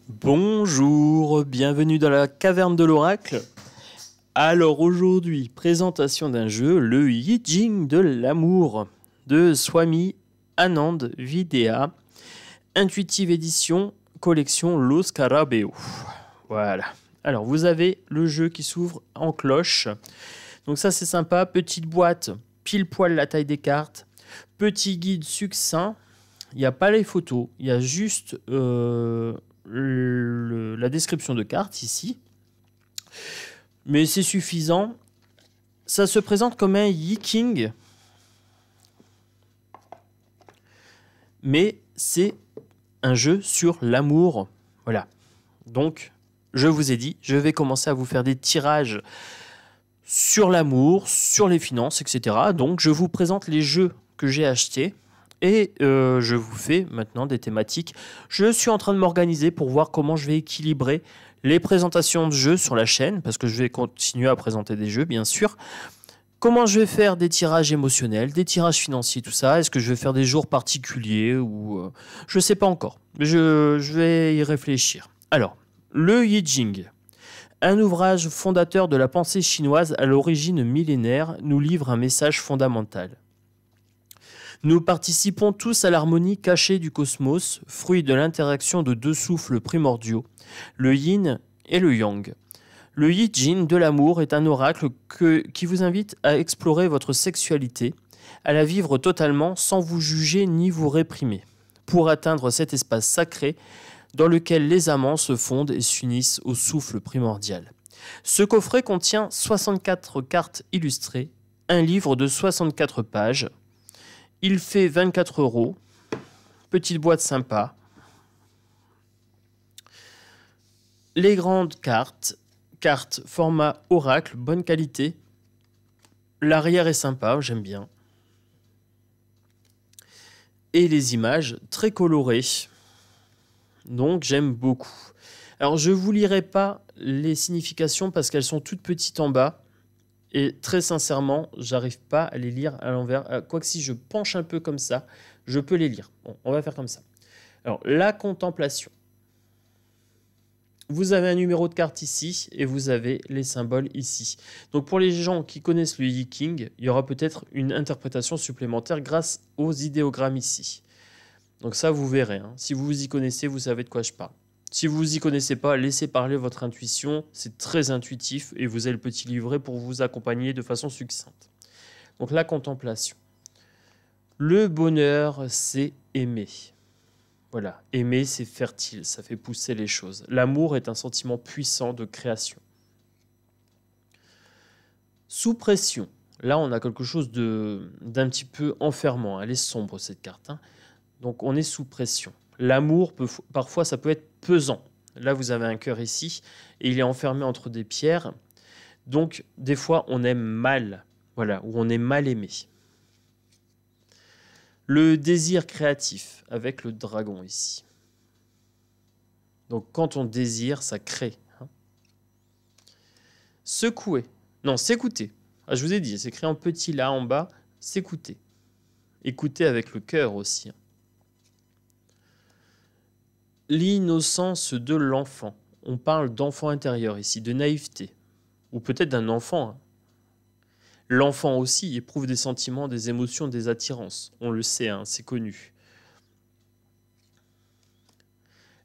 Bonjour, bienvenue dans la caverne de l'oracle. Alors aujourd'hui, présentation d'un jeu, le Yi Jing de l'amour de Swami Anand Vidya, Intuitive Édition, collection Lo Scarabeo. Voilà. Alors vous avez le jeu qui s'ouvre en cloche. Donc ça c'est sympa, petite boîte, pile poil la taille des cartes, petit guide succinct. Il n'y a pas les photos, il y a juste la description de cartes ici. Mais c'est suffisant. Ça se présente comme un Yi King. Mais c'est un jeu sur l'amour. Voilà. Donc, je vous ai dit, je vais commencer à vous faire des tirages sur l'amour, sur les finances, etc. Donc, je vous présente les jeux que j'ai achetés. Et je vous fais maintenant des thématiques. Je suis en train de m'organiser pour voir comment je vais équilibrer les présentations de jeux sur la chaîne, parce que je vais continuer à présenter des jeux, bien sûr. Comment je vais faire des tirages émotionnels, des tirages financiers, tout ça. Est-ce que je vais faire des jours particuliers ou je ne sais pas encore. Je vais y réfléchir. Alors, le Yi Jing, un ouvrage fondateur de la pensée chinoise à l'origine millénaire, nous livre un message fondamental. Nous participons tous à l'harmonie cachée du cosmos, fruit de l'interaction de deux souffles primordiaux, le yin et le yang. Le Yi Jing de l'amour est un oracle qui vous invite à explorer votre sexualité, à la vivre totalement sans vous juger ni vous réprimer, pour atteindre cet espace sacré dans lequel les amants se fondent et s'unissent au souffle primordial. Ce coffret contient 64 cartes illustrées, un livre de 64 pages. Il fait 24 €. Petite boîte sympa. Les grandes cartes format oracle, bonne qualité. L'arrière est sympa, j'aime bien. Et les images très colorées. Donc j'aime beaucoup. Alors je ne vous lirai pas les significations parce qu'elles sont toutes petites en bas. Et très sincèrement, j'arrive pas à les lire à l'envers. Quoique si je penche un peu comme ça, je peux les lire. Bon, on va faire comme ça. Alors, la contemplation. Vous avez un numéro de carte ici et vous avez les symboles ici. Donc, pour les gens qui connaissent le Yi King, il y aura peut-être une interprétation supplémentaire grâce aux idéogrammes ici. Donc ça, vous verrez. Hein. Si vous vous y connaissez, vous savez de quoi je parle. Si vous vous y connaissez pas, laissez parler votre intuition. C'est très intuitif et vous avez le petit livret pour vous accompagner de façon succincte. Donc la contemplation. Le bonheur, c'est aimer. Voilà, aimer, c'est fertile, ça fait pousser les choses. L'amour est un sentiment puissant de création. Sous pression. Là, on a quelque chose d'un petit peu enfermant. Elle est sombre, cette carte. Hein. Donc on est sous pression. L'amour, parfois, ça peut être pesant. Là, vous avez un cœur ici, et il est enfermé entre des pierres. Donc, des fois, on aime mal. Voilà, ou on est mal aimé. Le désir créatif, avec le dragon ici. Donc, quand on désire, ça crée. Hein. Secouer. Non, s'écouter. Ah, je vous ai dit, c'est écrit en petit là, en bas. S'écouter. Écouter avec le cœur aussi. Hein. L'innocence de l'enfant. On parle d'enfant intérieur ici, de naïveté. Ou peut-être d'un enfant. Hein. L'enfant aussi éprouve des sentiments, des émotions, des attirances. On le sait, hein, c'est connu.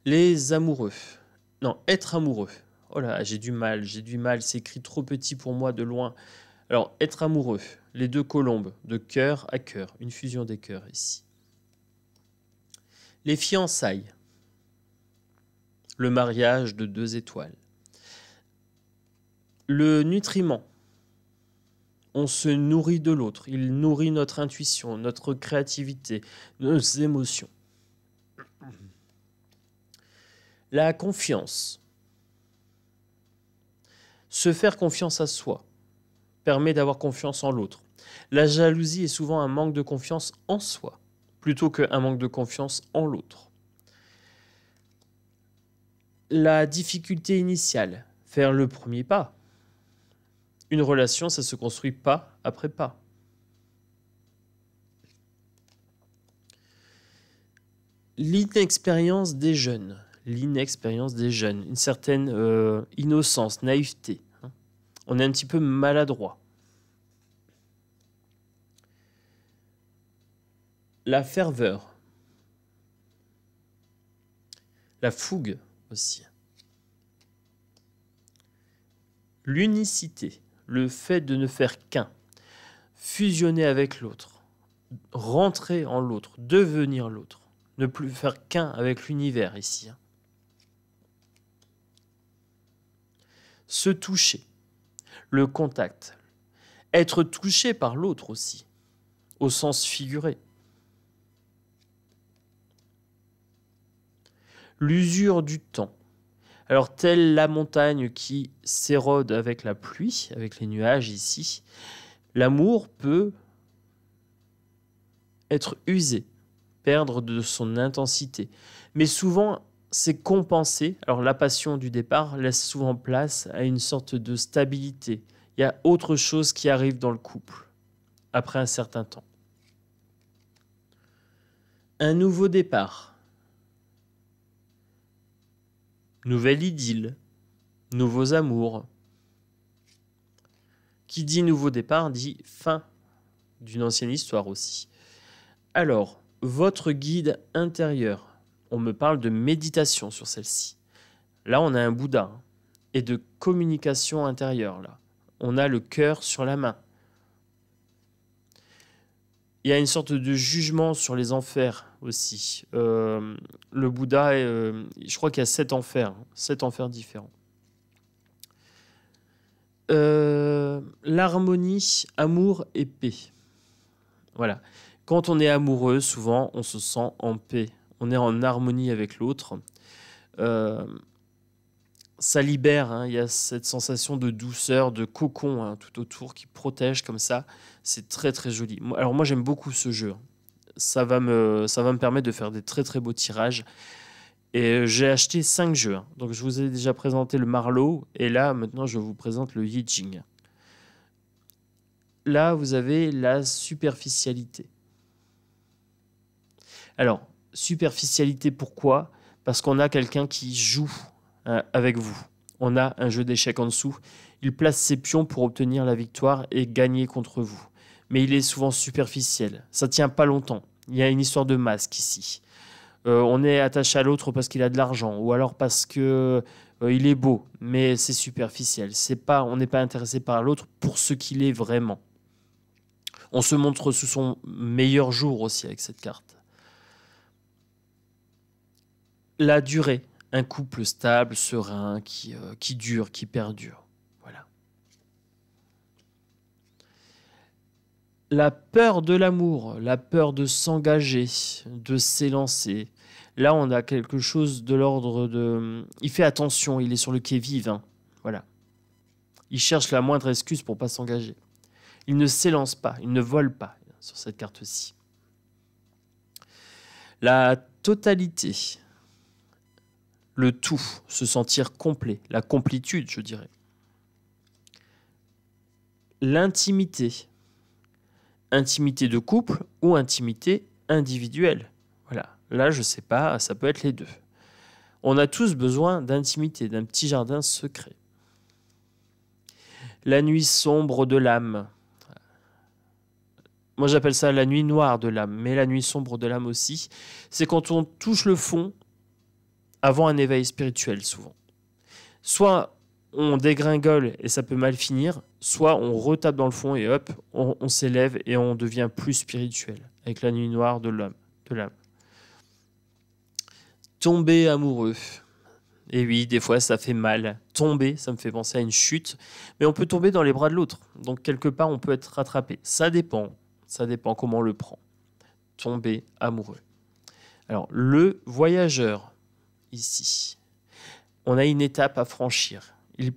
Les amoureux. Non, être amoureux. Oh là, j'ai du mal. C'est écrit trop petit pour moi de loin. Alors, être amoureux. Les deux colombes, de cœur à cœur. Une fusion des cœurs ici. Les fiançailles. Le mariage de 2 étoiles. Le nutriment. On se nourrit de l'autre. Il nourrit notre intuition, notre créativité, nos émotions. La confiance. Se faire confiance à soi permet d'avoir confiance en l'autre. La jalousie est souvent un manque de confiance en soi, plutôt qu'un manque de confiance en l'autre. La difficulté initiale, faire le premier pas. Une relation, ça se construit pas après pas. L'inexpérience des jeunes. l'inexpérience des jeunes, une certaine innocence, naïveté. Hein. On est un petit peu maladroit. La ferveur, la fougue aussi. L'unicité, le fait de ne faire qu'un, fusionner avec l'autre, rentrer en l'autre, devenir l'autre, ne plus faire qu'un avec l'univers ici. Hein. Se toucher, le contact, être touché par l'autre aussi, au sens figuré. L'usure du temps. Alors, telle la montagne qui s'érode avec la pluie, avec les nuages ici, l'amour peut être usé, perdre de son intensité. Mais souvent, c'est compensé. Alors, la passion du départ laisse souvent place à une sorte de stabilité. Il y a autre chose qui arrive dans le couple, après un certain temps. Un nouveau départ. Nouvelle idylle, nouveaux amours. Qui dit nouveau départ dit fin d'une ancienne histoire aussi. Alors, votre guide intérieur. On me parle de méditation sur celle-ci. Là, on a un Bouddha hein, et de communication intérieure. Là, on a le cœur sur la main. Il y a une sorte de jugement sur les enfers aussi. Le Bouddha, je crois qu'il y a 7 enfers différents. L'harmonie, amour et paix. Voilà. Quand on est amoureux, souvent, on se sent en paix. On est en harmonie avec l'autre. Ça libère, hein, il y a cette sensation de douceur, de cocon hein, tout autour qui protège comme ça. C'est très très joli. Alors moi j'aime beaucoup ce jeu. Ça va me permettre de faire des très très beaux tirages. Et j'ai acheté 5 jeux. Hein. Donc je vous ai déjà présenté le Marlowe et là maintenant je vous présente le Yi Jing. Là vous avez la superficialité. Alors superficialité pourquoi ? Parce qu'on a quelqu'un qui joue avec vous. On a un jeu d'échecs en dessous. Il place ses pions pour obtenir la victoire et gagner contre vous. Mais il est souvent superficiel. Ça ne tient pas longtemps. Il y a une histoire de masque ici. On est attaché à l'autre parce qu'il a de l'argent ou alors parce que il est beau. Mais c'est superficiel. On n'est pas intéressé par l'autre pour ce qu'il est vraiment. On se montre sous son meilleur jour aussi avec cette carte. La durée. Un couple stable, serein, qui dure, qui perdure. Voilà. La peur de l'amour, la peur de s'engager, de s'élancer. Là, on a quelque chose de l'ordre de... Il fait attention, il est sur le qui-vive. Hein. Voilà. Il cherche la moindre excuse pour ne pas s'engager. Il ne s'élance pas, il ne vole pas sur cette carte-ci. La totalité. Le tout, se sentir complet, la complétude, je dirais. L'intimité. Intimité de couple ou intimité individuelle. Voilà. Là, je ne sais pas, ça peut être les deux. On a tous besoin d'intimité, d'un petit jardin secret. La nuit sombre de l'âme. Moi, j'appelle ça la nuit noire de l'âme, mais la nuit sombre de l'âme aussi. C'est quand on touche le fond avant un éveil spirituel, souvent. Soit on dégringole et ça peut mal finir, soit on retape dans le fond et hop, on s'élève et on devient plus spirituel, avec la nuit noire de l'âme. Tomber amoureux. Et oui, des fois, ça fait mal. Tomber, ça me fait penser à une chute, mais on peut tomber dans les bras de l'autre. Donc, quelque part, on peut être rattrapé. Ça dépend comment on le prend. Tomber amoureux. Alors, le voyageur. Ici, on a une étape à franchir. Il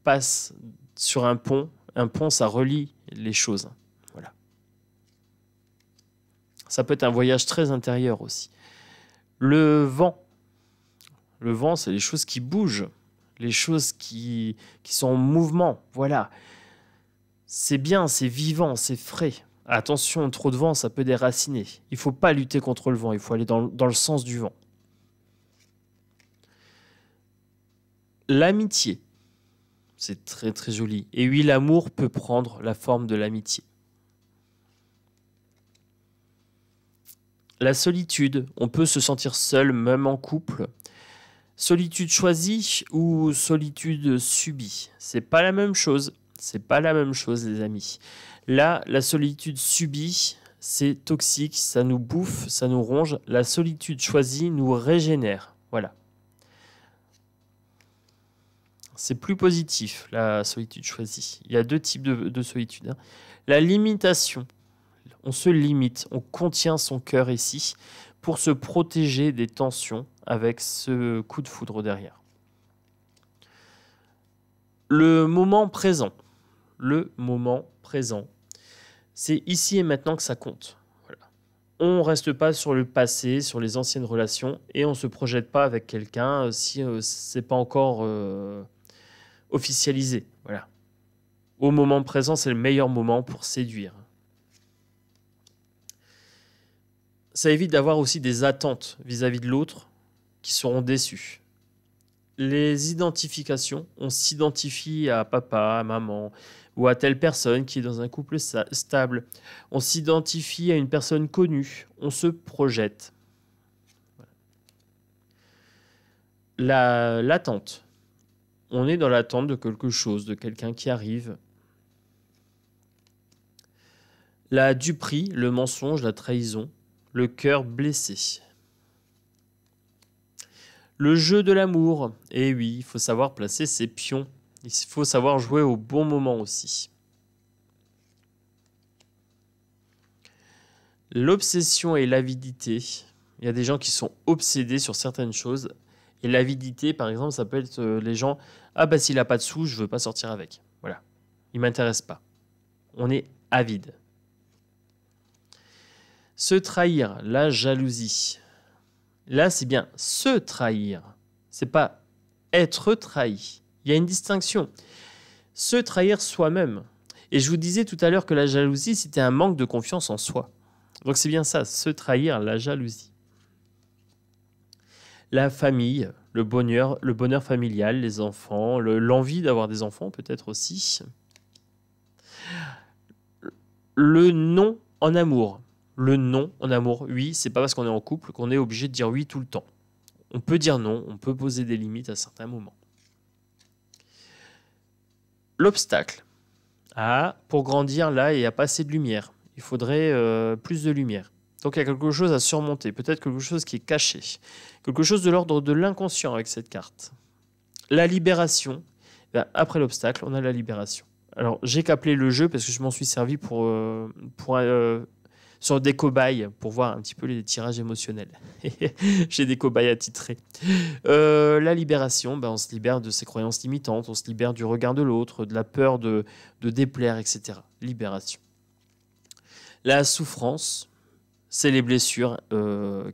passe sur un pont. Un pont, ça relie les choses. Voilà. Ça peut être un voyage très intérieur aussi. Le vent. Le vent, c'est les choses qui bougent, les choses qui sont en mouvement. Voilà. C'est bien, c'est vivant, c'est frais. Attention, trop de vent, ça peut déraciner. Il ne faut pas lutter contre le vent, il faut aller dans le sens du vent. L'amitié, c'est très très joli. Et oui, l'amour peut prendre la forme de l'amitié. La solitude, on peut se sentir seul même en couple. Solitude choisie ou solitude subie, c'est pas la même chose. C'est pas la même chose, les amis. Là, la solitude subie, c'est toxique, ça nous bouffe, ça nous ronge. La solitude choisie nous régénère. Voilà. C'est plus positif, la solitude choisie. Il y a deux types de solitude, hein. La limitation. On se limite, on contient son cœur ici pour se protéger des tensions avec ce coup de foudre derrière. Le moment présent. Le moment présent. C'est ici et maintenant que ça compte. Voilà. On ne reste pas sur le passé, sur les anciennes relations, et on ne se projette pas avec quelqu'un si ce n'est pas encore officialisé. Voilà. Au moment présent, c'est le meilleur moment pour séduire. Ça évite d'avoir aussi des attentes vis-à-vis de l'autre qui seront déçues. Les identifications, on s'identifie à papa, à maman ou à telle personne qui est dans un couple stable. On s'identifie à une personne connue, on se projette. L'attente. On est dans l'attente de quelque chose, de quelqu'un qui arrive. La duperie, le mensonge, la trahison, le cœur blessé. Le jeu de l'amour. Et oui, il faut savoir placer ses pions. Il faut savoir jouer au bon moment aussi. L'obsession et l'avidité. Il y a des gens qui sont obsédés sur certaines choses. Et l'avidité, par exemple, ça peut être les gens « Ah bah s'il n'a pas de sous, je ne veux pas sortir avec. » Voilà. Il ne m'intéresse pas. On est avide. Se trahir, la jalousie. Là, c'est bien se trahir. C'est pas être trahi. Il y a une distinction. Se trahir soi-même. Et je vous disais tout à l'heure que la jalousie, c'était un manque de confiance en soi. Donc c'est bien ça, se trahir, la jalousie. La famille, le bonheur familial, les enfants, l'envie d'avoir des enfants peut-être aussi. Le non en amour. Le non en amour, oui, c'est pas parce qu'on est en couple qu'on est obligé de dire oui tout le temps. On peut dire non, on peut poser des limites à certains moments. L'obstacle. Ah, pour grandir, là, il n'y a pas assez de lumière. Il faudrait plus de lumière. Donc il y a quelque chose à surmonter, peut-être quelque chose qui est caché. Quelque chose de l'ordre de l'inconscient avec cette carte. La libération. Ben, après l'obstacle, on a la libération. Alors, j'ai qu'appelé le jeu parce que je m'en suis servi sur des cobayes pour voir un petit peu les tirages émotionnels. J'ai des cobayes attitrés. La libération, ben on se libère de ses croyances limitantes, on se libère du regard de l'autre, de la peur de déplaire, etc. Libération. La souffrance, c'est les blessures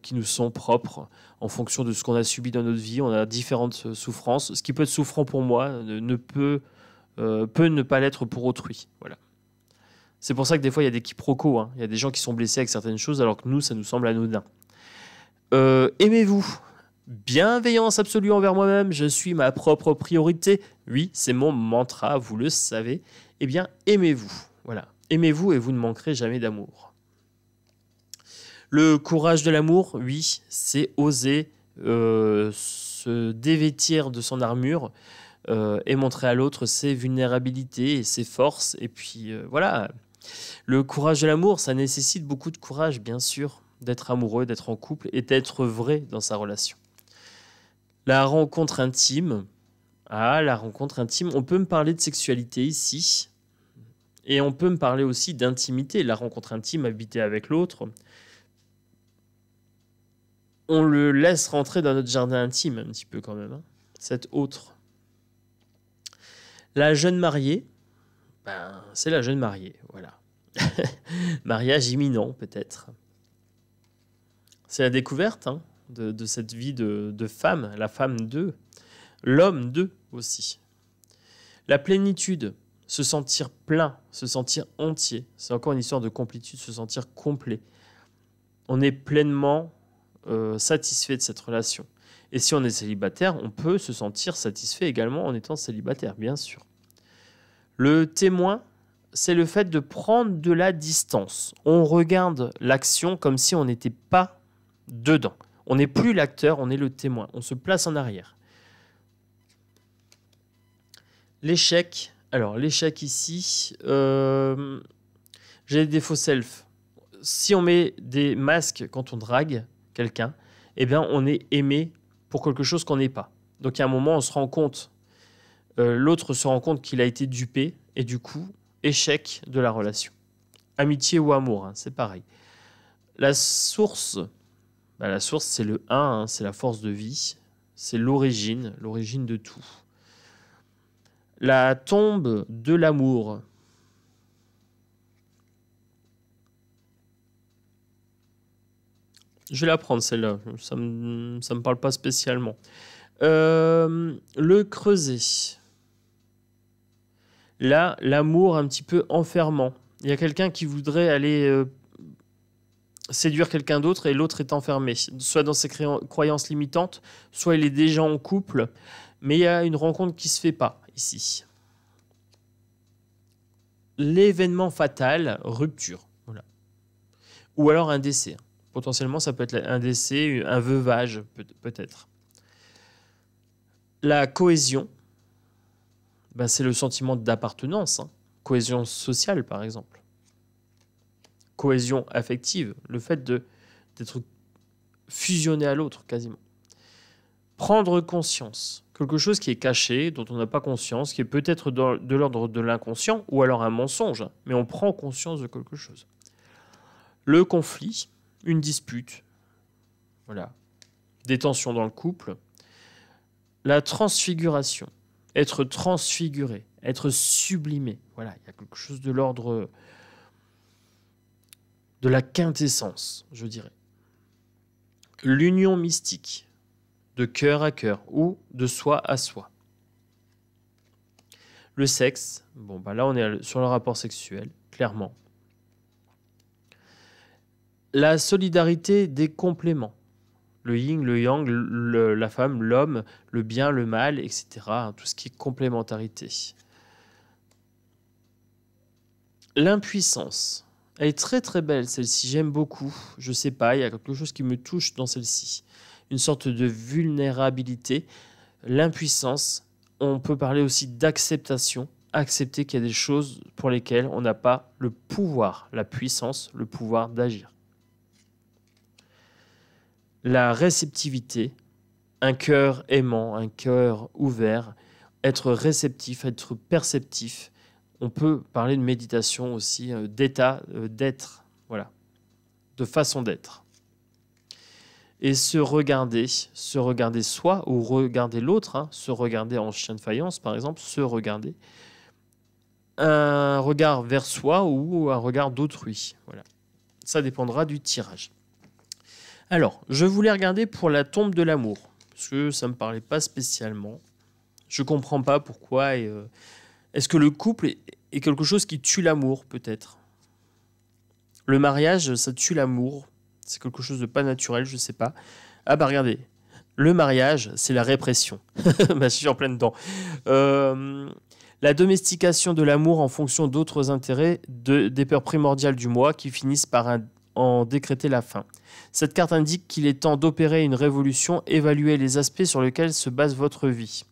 qui nous sont propres en fonction de ce qu'on a subi dans notre vie. On a différentes souffrances. Ce qui peut être souffrant pour moi peut ne pas l'être pour autrui. Voilà. C'est pour ça que des fois, il y a des quiproquos. Hein. Il y a des gens qui sont blessés avec certaines choses, alors que nous, ça nous semble anodin. Aimez-vous. Bienveillance absolue envers moi-même. Je suis ma propre priorité. Oui, c'est mon mantra, vous le savez. Eh bien, aimez-vous. Voilà. Aimez-vous et vous ne manquerez jamais d'amour. Le courage de l'amour, oui, c'est oser se dévêtir de son armure et montrer à l'autre ses vulnérabilités et ses forces. Et puis, voilà. Le courage de l'amour, ça nécessite beaucoup de courage, bien sûr, d'être amoureux, d'être en couple et d'être vrai dans sa relation. La rencontre intime. Ah, la rencontre intime. On peut me parler de sexualité ici. Et on peut me parler aussi d'intimité. La rencontre intime, habiter avec l'autre. On le laisse rentrer dans notre jardin intime, un petit peu quand même. Hein, cet autre. La jeune mariée. Ben, c'est la jeune mariée, voilà. Mariage imminent, peut-être. C'est la découverte hein, de cette vie de femme, la femme d'eux, l'homme d'eux aussi. La plénitude, se sentir plein, se sentir entier. C'est encore une histoire de complétude, se sentir complet. On est pleinement satisfait de cette relation. Et si on est célibataire, on peut se sentir satisfait également en étant célibataire, bien sûr. Le témoin, c'est le fait de prendre de la distance. On regarde l'action comme si on n'était pas dedans. On n'est plus l'acteur, on est le témoin. On se place en arrière. L'échec. Alors, l'échec ici, j'ai des faux self. Si on met des masques quand on drague quelqu'un, eh bien, on est aimé pour quelque chose qu'on n'est pas. Donc, il y a un moment, on se rend compte, l'autre se rend compte qu'il a été dupé, et du coup, échec de la relation. Amitié ou amour, hein, c'est pareil. La source, c'est le 1, hein, c'est la force de vie, c'est l'origine de tout. La tombe de l'amour. Je vais la prendre celle-là, ça me parle pas spécialement. Le creuset. Là, l'amour un petit peu enfermant. Il y a quelqu'un qui voudrait aller séduire quelqu'un d'autre et l'autre est enfermé, soit dans ses croyances limitantes, soit il est déjà en couple, mais il y a une rencontre qui se fait pas ici. L'événement fatal, rupture. Voilà. Ou alors un décès. Potentiellement, ça peut être un décès, un veuvage, peut-être. La cohésion, c'est le sentiment d'appartenance. Hein. Cohésion sociale, par exemple. Cohésion affective, le fait d'être fusionné à l'autre, quasiment. Prendre conscience, quelque chose qui est caché, dont on n'a pas conscience, qui est peut-être de l'ordre de l'inconscient, ou alors un mensonge, mais on prend conscience de quelque chose. Le conflit, une dispute, voilà, des tensions dans le couple. La transfiguration, être transfiguré, être sublimé, voilà, il y a quelque chose de l'ordre de la quintessence, je dirais. L'union mystique, de cœur à cœur ou de soi à soi. Le sexe, là on est sur le rapport sexuel, clairement. La solidarité des compléments. Le yin, le yang, la femme, l'homme, le bien, le mal, etc. Tout ce qui est complémentarité. L'impuissance. Elle est très très belle celle-ci, j'aime beaucoup. Je sais pas, il y a quelque chose qui me touche dans celle-ci. Une sorte de vulnérabilité. L'impuissance, on peut parler aussi d'acceptation. Accepter qu'il y a des choses pour lesquelles on n'a pas le pouvoir, la puissance, le pouvoir d'agir. La réceptivité, un cœur aimant, un cœur ouvert, être réceptif, être perceptif. On peut parler de méditation aussi, d'état d'être, voilà, de façon d'être. Et se regarder soi ou regarder l'autre, hein, se regarder en chien de faïence par exemple, se regarder. Un regard vers soi ou un regard d'autrui, voilà. Ça dépendra du tirage. Alors, je voulais regarder pour la tombe de l'amour, parce que ça ne me parlait pas spécialement. Je ne comprends pas pourquoi. Est-ce que le couple est quelque chose qui tue l'amour, peut-être? Le mariage, ça tue l'amour. C'est quelque chose de pas naturel, je ne sais pas. Ah regardez, le mariage, c'est la répression. Je suis en plein dedans. La domestication de l'amour en fonction d'autres intérêts, des peurs primordiales du moi qui finissent par en décréter la fin. Cette carte indique qu'il est temps d'opérer une révolution, évaluer les aspects sur lesquels se base votre vie.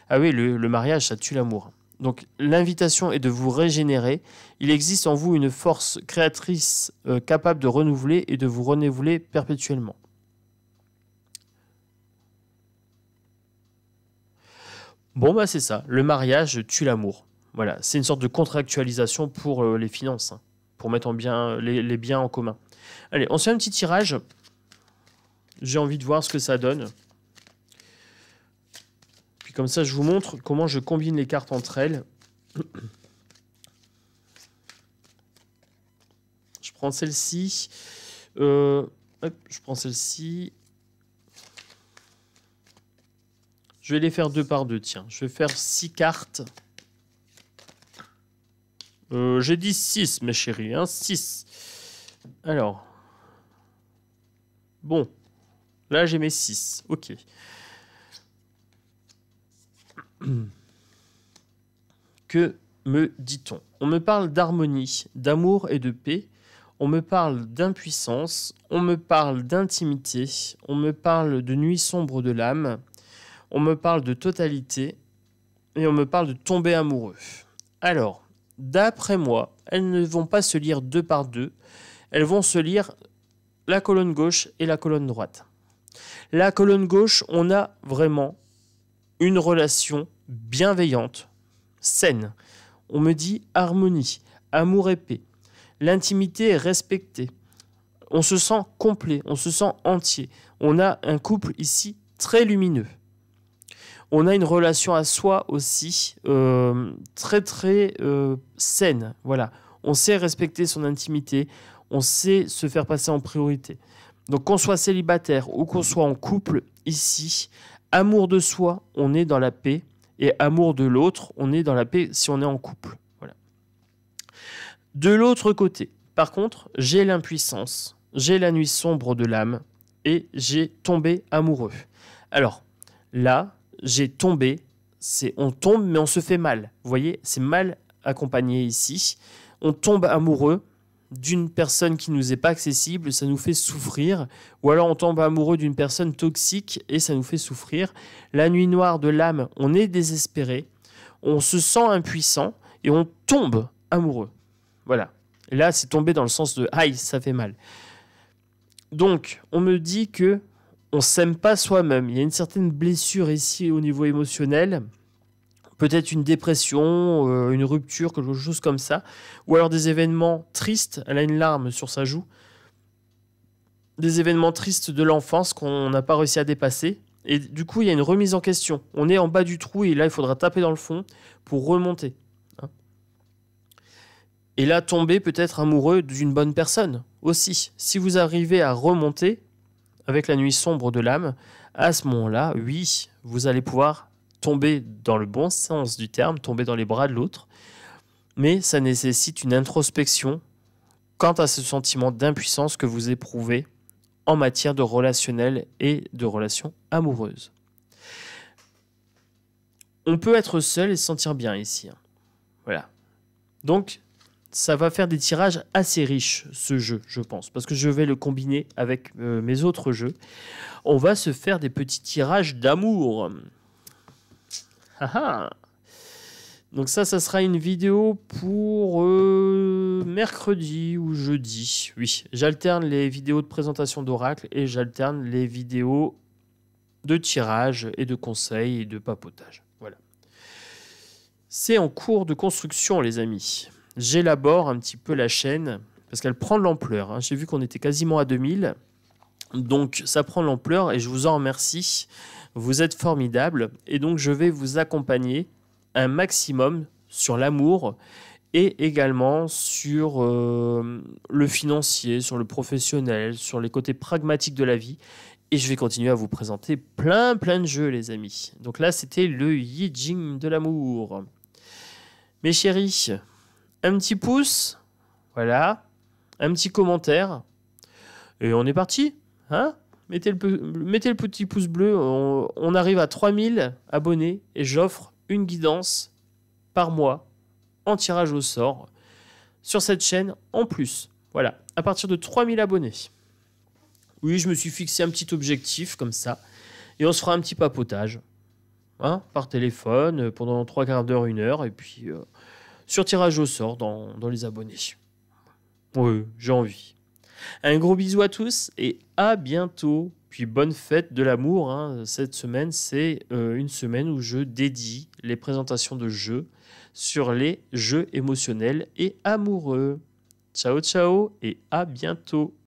Ah oui, le mariage, ça tue l'amour. Donc l'invitation est de vous régénérer. Il existe en vous une force créatrice capable de renouveler et de vous renouveler perpétuellement. C'est ça. Le mariage tue l'amour. Voilà, c'est une sorte de contractualisation pour les finances, hein, pour mettre les biens en commun. Allez, on se fait un petit tirage. J'ai envie de voir ce que ça donne. Puis comme ça, je vous montre comment je combine les cartes entre elles. Je prends celle-ci. Je prends celle-ci. Je vais les faire 2 par 2, tiens. Je vais faire 6 cartes. J'ai dit 6, mes chéris, hein, 6. Alors. Bon. Là, j'ai mes 6. Ok. Que me dit-on? On me parle d'harmonie, d'amour et de paix. On me parle d'impuissance. On me parle d'intimité. On me parle de nuit sombre de l'âme. On me parle de totalité. Et on me parle de tomber amoureux. Alors, d'après moi, elles ne vont pas se lire deux par deux. Elles vont se lire la colonne gauche et la colonne droite. La colonne gauche, on a vraiment une relation bienveillante, saine. On me dit harmonie, amour et paix. L'intimité est respectée. On se sent complet, on se sent entier. On a un couple ici très lumineux. On a une relation à soi aussi très très saine. Voilà. On sait respecter son intimité, on sait se faire passer en priorité. Donc qu'on soit célibataire ou qu'on soit en couple, ici, amour de soi, on est dans la paix, et amour de l'autre, on est dans la paix si on est en couple. Voilà. De l'autre côté, par contre, j'ai l'impuissance, j'ai la nuit sombre de l'âme, et j'ai tombé amoureux. Alors, là, j'ai tombé, on tombe mais on se fait mal. Vous voyez, c'est mal accompagné ici. On tombe amoureux d'une personne qui nous est pas accessible, ça nous fait souffrir. Ou alors on tombe amoureux d'une personne toxique et ça nous fait souffrir. La nuit noire de l'âme, on est désespéré, on se sent impuissant et on tombe amoureux. Voilà. Et là, c'est tombé dans le sens de « aïe, ça fait mal ». Donc, on me dit que on s'aime pas soi-même. Il y a une certaine blessure ici au niveau émotionnel. Peut-être une dépression, une rupture, quelque chose comme ça. Ou alors des événements tristes. Elle a une larme sur sa joue. Des événements tristes de l'enfance qu'on n'a pas réussi à dépasser. Et du coup, il y a une remise en question. On est en bas du trou et là, il faudra taper dans le fond pour remonter. Et là, tomber peut-être amoureux d'une bonne personne aussi. Si vous arrivez à remonter avec la nuit sombre de l'âme, à ce moment-là, oui, vous allez pouvoir tomber dans le bon sens du terme, tomber dans les bras de l'autre, mais ça nécessite une introspection quant à ce sentiment d'impuissance que vous éprouvez en matière de relationnel et de relations amoureuses. On peut être seul et se sentir bien ici. Voilà. Donc, ça va faire des tirages assez riches, ce jeu, je pense, parce que je vais le combiner avec mes autres jeux. On va se faire des petits tirages d'amour. Donc ça sera une vidéo pour mercredi ou jeudi. Oui, j'alterne les vidéos de présentation d'oracle et j'alterne les vidéos de tirage et de conseils et de papotage. Voilà. C'est en cours de construction, les amis. J'élabore un petit peu la chaîne parce qu'elle prend de l'ampleur. Hein. J'ai vu qu'on était quasiment à 2000. Donc ça prend de l'ampleur et je vous en remercie. Vous êtes formidables et donc je vais vous accompagner un maximum sur l'amour et également sur le financier, sur le professionnel, sur les côtés pragmatiques de la vie. Et je vais continuer à vous présenter plein de jeux, les amis. Donc là, c'était le Yi Jing de l'amour. Mes chéris, un petit pouce, voilà, un petit commentaire, et on est parti. Hein, mettez le petit pouce bleu, on arrive à 3000 abonnés, et j'offre une guidance par mois en tirage au sort sur cette chaîne en plus. Voilà, à partir de 3000 abonnés. Oui, je me suis fixé un petit objectif comme ça, et on se fera un petit papotage, hein, par téléphone, pendant 3 quarts d'heure, 1 heure, et puis... sur tirage au sort dans les abonnés. Oui, j'ai envie. Un gros bisou à tous et à bientôt. Puis bonne fête de l'amour. Hein. Cette semaine, c'est une semaine où je dédie les présentations de jeux sur les jeux émotionnels et amoureux. Ciao, ciao et à bientôt.